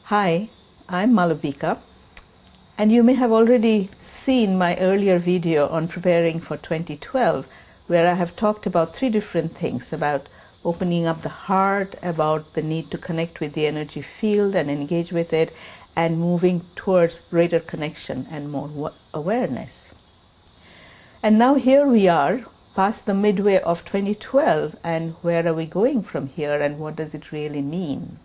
Hi, I'm Malavika, and you may have already seen my earlier video on preparing for 2012, where I have talked about three different things: about opening up the heart, about the need to connect with the energy field and engage with it, and moving towards greater connection and more awareness. And now here we are, past the midway of 2012, and where are we going from here, and what does it really mean?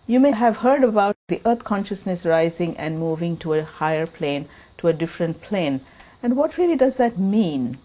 You may have heard about the earth consciousness rising and moving to a higher plane, to a different plane. And what really does that mean?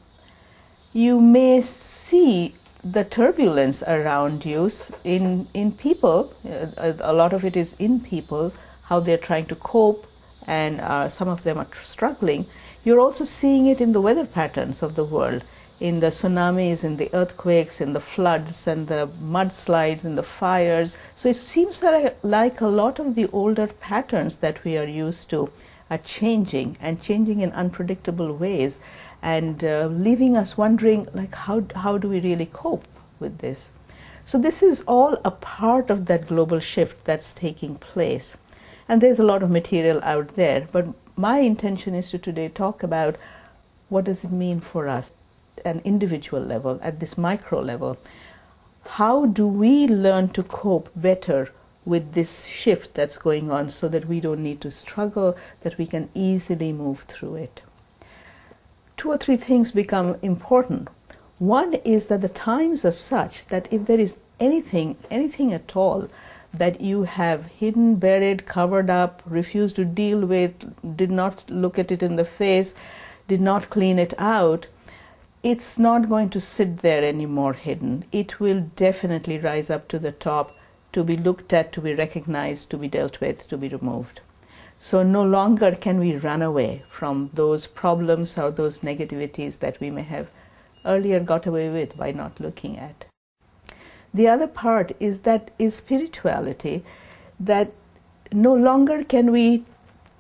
You may see the turbulence around you in people. A lot of it is in people, how they're trying to cope, and some of them are struggling. You're also seeing it in the weather patterns of the world, in the tsunamis, in the earthquakes, in the floods, and the mudslides, and the fires. So it seems like a lot of the older patterns that we are used to are changing, and changing in unpredictable ways, and leaving us wondering, like, how do we really cope with this? So this is all a part of that global shift that's taking place. And there's a lot of material out there, but my intention is to today talk about what does it mean for us at an individual level, at this micro level. How do we learn to cope better with this shift that's going on, so that we don't need to struggle, that we can easily move through it? Two or three things become important. One is that the times are such that if there is anything at all that you have hidden, buried, covered up, refused to deal with, did not look at it in the face, did not clean it out, it's not going to sit there anymore hidden. It will definitely rise up to the top, to be looked at, to be recognized, to be dealt with, to be removed. So no longer can we run away from those problems or those negativities that we may have earlier got away with by not looking at. The other part is spirituality, that no longer can we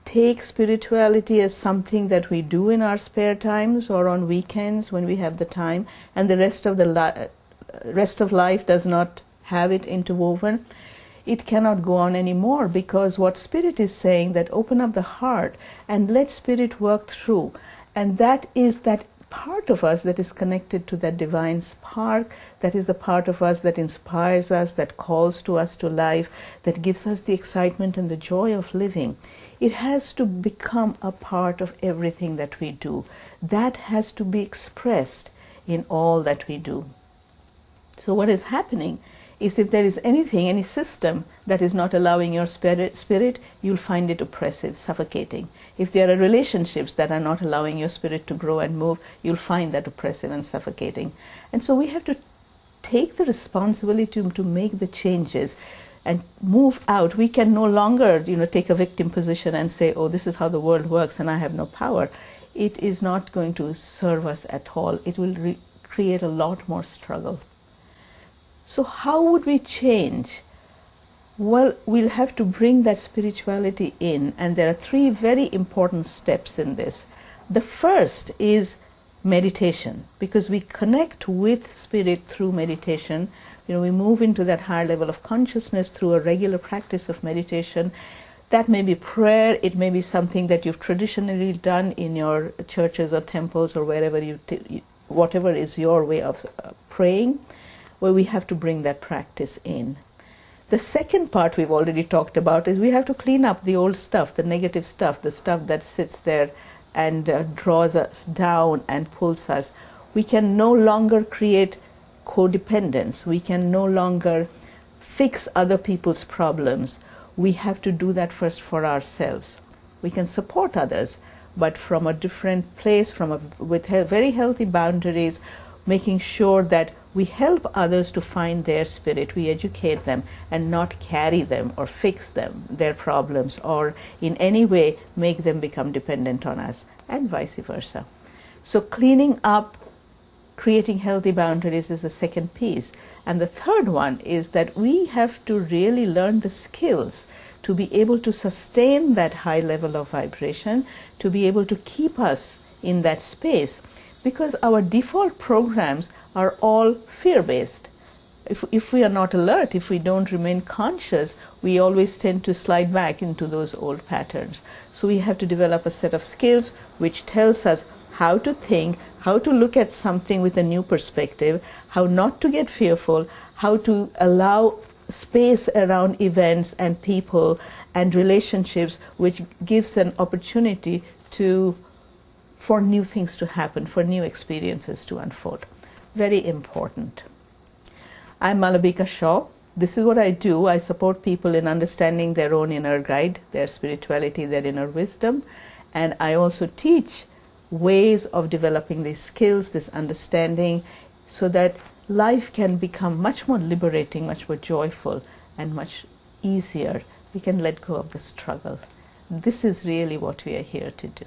take spirituality as something that we do in our spare times or on weekends when we have the time, and the rest of life does not have it interwoven. It cannot go on anymore, because what Spirit is saying, that open up the heart and let Spirit work through, and that is that part of us that is connected to that divine spark, that is the part of us that inspires us, that calls to us to life, that gives us the excitement and the joy of living. It has to become a part of everything that we do. That has to be expressed in all that we do. So what is happening is, if there is anything, any system that is not allowing your spirit, you'll find it oppressive, suffocating. If there are relationships that are not allowing your spirit to grow and move, you'll find that oppressive and suffocating. And so we have to take the responsibility to make the changes and move out. We can no longer, take a victim position and say, oh, this is how the world works and I have no power. It is not going to serve us at all. It will create a lot more struggle. So how would we change? Well, we'll have to bring that spirituality in, and there are three very important steps in this. The first is meditation, because we connect with Spirit through meditation. We move into that higher level of consciousness through a regular practice of meditation. That may be prayer, it may be something that you've traditionally done in your churches or temples or wherever whatever is your way of praying, where we have to bring that practice in. The second part we've already talked about is we have to clean up the old stuff, the negative stuff, the stuff that sits there and draws us down and pulls us. We can no longer create codependence. We can no longer fix other people's problems. We have to do that first for ourselves. We can support others, but from a different place, with very healthy boundaries, making sure that we help others to find their spirit, we educate them, and not carry them or fix them, their problems, or in any way make them become dependent on us, and vice versa. So cleaning up, creating healthy boundaries is the second piece. And the third one is that we have to really learn the skills to be able to sustain that high level of vibration, to be able to keep us in that space, because our default programs are all fear-based. if we are not alert, if we don't remain conscious, we always tend to slide back into those old patterns. So we have to develop a set of skills which tells us how to think, how to look at something with a new perspective, how not to get fearful, how to allow space around events and people and relationships, which gives an opportunity for new things to happen, for new experiences to unfold. Very important. I'm Malavika Shaw. This is what I do. I support people in understanding their own inner guide, their spirituality, their inner wisdom. And I also teach ways of developing these skills, this understanding, so that life can become much more liberating, much more joyful, and much easier. We can let go of the struggle. This is really what we are here to do.